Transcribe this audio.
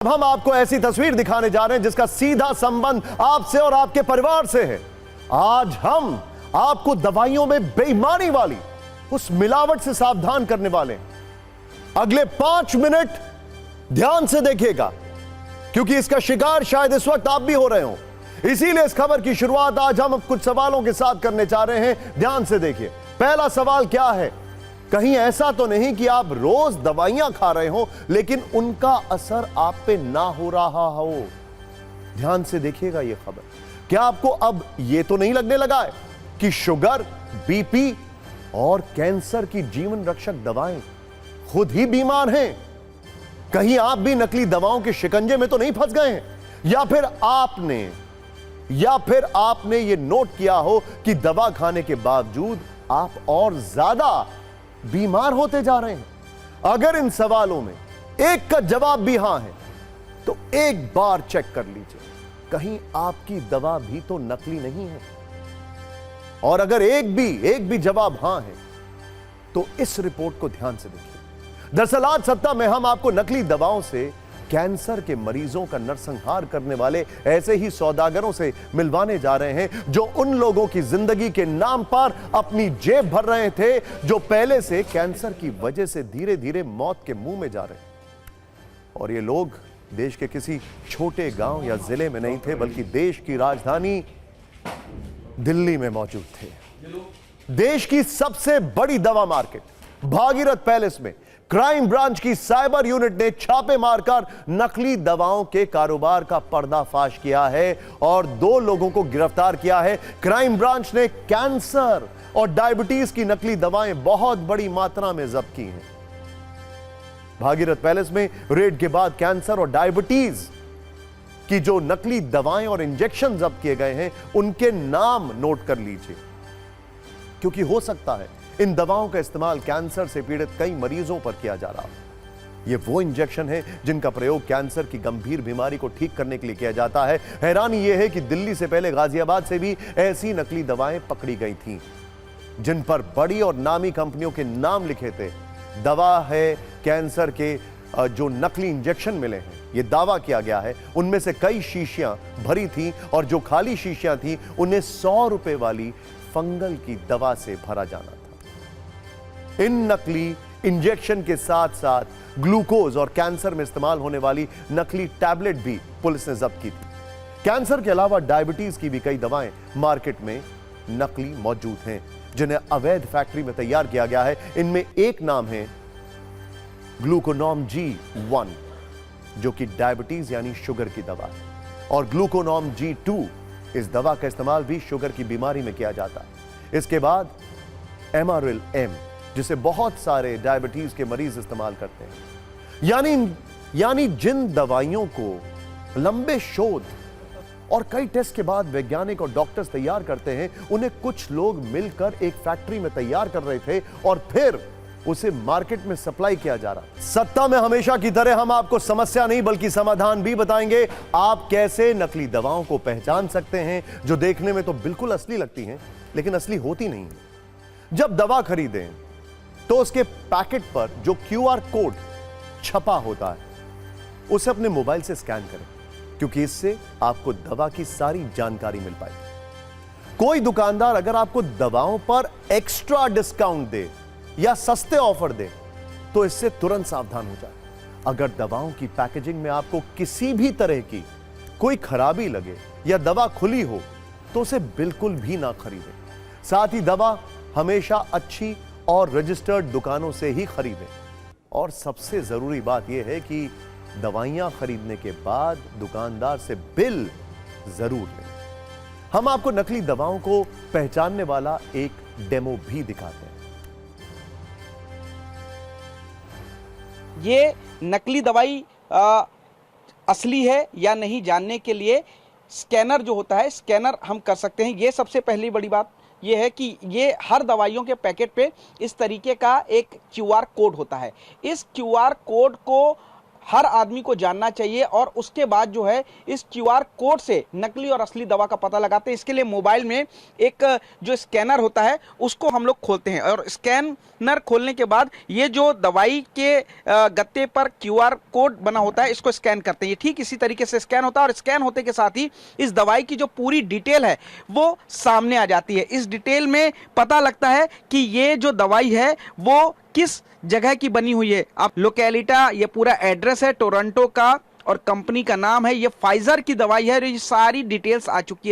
अब हम आपको ऐसी तस्वीर दिखाने जा रहे हैं जिसका सीधा संबंध आपसे और आपके परिवार से है। आज हम आपको दवाइयों में बेईमानी वाली उस मिलावट से सावधान करने वाले हैं। अगले 5 मिनट ध्यान से देखिएगा, क्योंकि इसका शिकार शायद इस वक्त आप भी हो रहे हो। इसीलिए इस खबर की शुरुआत आज हम कुछ सवालों के साथ करने जा रहे हैं। ध्यान से देखिए। पहला सवाल क्या है? कहीं ऐसा तो नहीं कि आप रोज दवाइयां खा रहे हो लेकिन उनका असर आप पे ना हो रहा हो? ध्यान से देखिएगा यह खबर। क्या आपको अब यह तो नहीं लगने लगा है कि शुगर, बीपी और कैंसर की जीवन रक्षक दवाएं खुद ही बीमार हैं? कहीं आप भी नकली दवाओं के शिकंजे में तो नहीं फंस गए हैं? या फिर आपने यह नोट किया हो कि दवा खाने के बावजूद आप और ज्यादा बीमार होते जा रहे हैं? अगर इन सवालों में एक का जवाब भी हां है तो एक बार चेक कर लीजिए, कहीं आपकी दवा भी तो नकली नहीं है। और अगर एक भी जवाब हां है तो इस रिपोर्ट को ध्यान से देखिए। दरअसल आज सत्ता में हम आपको नकली दवाओं से कैंसर के मरीजों का नरसंहार करने वाले ऐसे ही सौदागरों से मिलवाने जा रहे हैं जो उन लोगों की जिंदगी के नाम पर अपनी जेब भर रहे थे, जो पहले से कैंसर की वजह से धीरे धीरे मौत के मुंह में जा रहे हैं। और ये लोग देश के किसी छोटे गांव या जिले में नहीं थे, बल्कि देश की राजधानी दिल्ली में मौजूद थे। देश की सबसे बड़ी दवा मार्केट भागीरथ पैलेस में क्राइम ब्रांच की साइबर यूनिट ने छापे मारकर नकली दवाओं के कारोबार का पर्दाफाश किया है और 2 लोगों को गिरफ्तार किया है। क्राइम ब्रांच ने कैंसर और डायबिटीज की नकली दवाएं बहुत बड़ी मात्रा में जब्त की हैं। भागीरथ पैलेस में रेड के बाद कैंसर और डायबिटीज की जो नकली दवाएं और इंजेक्शन जब्त किए गए हैं उनके नाम नोट कर लीजिए, क्योंकि हो सकता है इन दवाओं का इस्तेमाल कैंसर से पीड़ित कई मरीजों पर किया जा रहा है। ये वो इंजेक्शन है जिनका प्रयोग कैंसर की गंभीर बीमारी को ठीक करने के लिए किया जाता है। हैरानी यह है कि दिल्ली से पहले गाजियाबाद से भी ऐसी नकली दवाएं पकड़ी गई थीं, जिन पर बड़ी और नामी कंपनियों के नाम लिखे थे। दवा है कैंसर के जो नकली इंजेक्शन मिले हैं, यह दावा किया गया है उनमें से कई शीशियां भरी थी और जो खाली शीशियां थी उन्हें 100 रुपए वाली फंगल की दवा से भरा जाना था। इन नकली इंजेक्शन के साथ साथ ग्लूकोज और कैंसर में इस्तेमाल होने वाली नकली टैबलेट भी पुलिस ने जब्त की थी। कैंसर के अलावा डायबिटीज की भी कई दवाएं मार्केट में नकली मौजूद हैं, जिन्हें अवैध फैक्ट्री में तैयार किया गया है। इनमें एक नाम है ग्लूकोनॉम G1, जो कि डायबिटीज यानी शुगर की दवा है, और ग्लूकोनॉम G2, इस दवा का इस्तेमाल भी शुगर की बीमारी में किया जाता है। इसके बाद एमारिल M, जिसे बहुत सारे डायबिटीज के मरीज इस्तेमाल करते हैं। यानी जिन दवाइयों को लंबे शोध और कई टेस्ट के बाद वैज्ञानिक और डॉक्टर्स तैयार करते हैं, उन्हें कुछ लोग मिलकर एक फैक्ट्री में तैयार कर रहे थे और फिर उसे मार्केट में सप्लाई किया जा रहा। सत्ता में हमेशा की तरह हम आपको समस्या नहीं बल्कि समाधान भी बताएंगे। आप कैसे नकली दवाओं को पहचान सकते हैं जो देखने में तो बिल्कुल असली लगती हैं लेकिन असली होती नहीं है। जब दवा खरीदें तो उसके पैकेट पर जो QR कोड छपा होता है उसे अपने मोबाइल से स्कैन करें, क्योंकि इससे आपको दवा की सारी जानकारी मिल पाएगी। कोई दुकानदार अगर आपको दवाओं पर एक्स्ट्रा डिस्काउंट दे या सस्ते ऑफर दे तो इससे तुरंत सावधान हो जाए। अगर दवाओं की पैकेजिंग में आपको किसी भी तरह की कोई खराबी लगे या दवा खुली हो तो उसे बिल्कुल भी ना खरीदें। साथ ही दवा हमेशा अच्छी और रजिस्टर्ड दुकानों से ही खरीदें। और सबसे जरूरी बात यह है कि दवाइयां खरीदने के बाद दुकानदार से बिल जरूर लें। हम आपको नकली दवाओं को पहचानने वाला एक डेमो भी दिखाते हैं। ये नकली दवाई असली है या नहीं जानने के लिए स्कैनर जो होता है, स्कैनर हम कर सकते हैं। ये सबसे पहली बड़ी बात ये है कि ये हर दवाइयों के पैकेट पे इस तरीके का एक QR कोड होता है। इस QR कोड को हर आदमी को जानना चाहिए और उसके बाद जो है इस QR कोड से नकली और असली दवा का पता लगाते हैं। इसके लिए मोबाइल में एक जो स्कैनर होता है उसको हम लोग खोलते हैं और स्कैनर खोलने के बाद ये जो दवाई के गत्ते पर QR कोड बना होता है इसको स्कैन करते हैं। ये ठीक इसी तरीके से स्कैन होता है और स्कैन होते के साथ ही इस दवाई की जो पूरी डिटेल है वो सामने आ जाती है। इस डिटेल में पता लगता है कि ये जो दवाई है वो किस जगह की बनी हुई है। आप लोकेलिटा, ये पूरा एड्रेस है टोरंटो का और कंपनी का नाम है, ये फाइजर की दवाई है। ये सारी डिटेल्स आ चुकी है।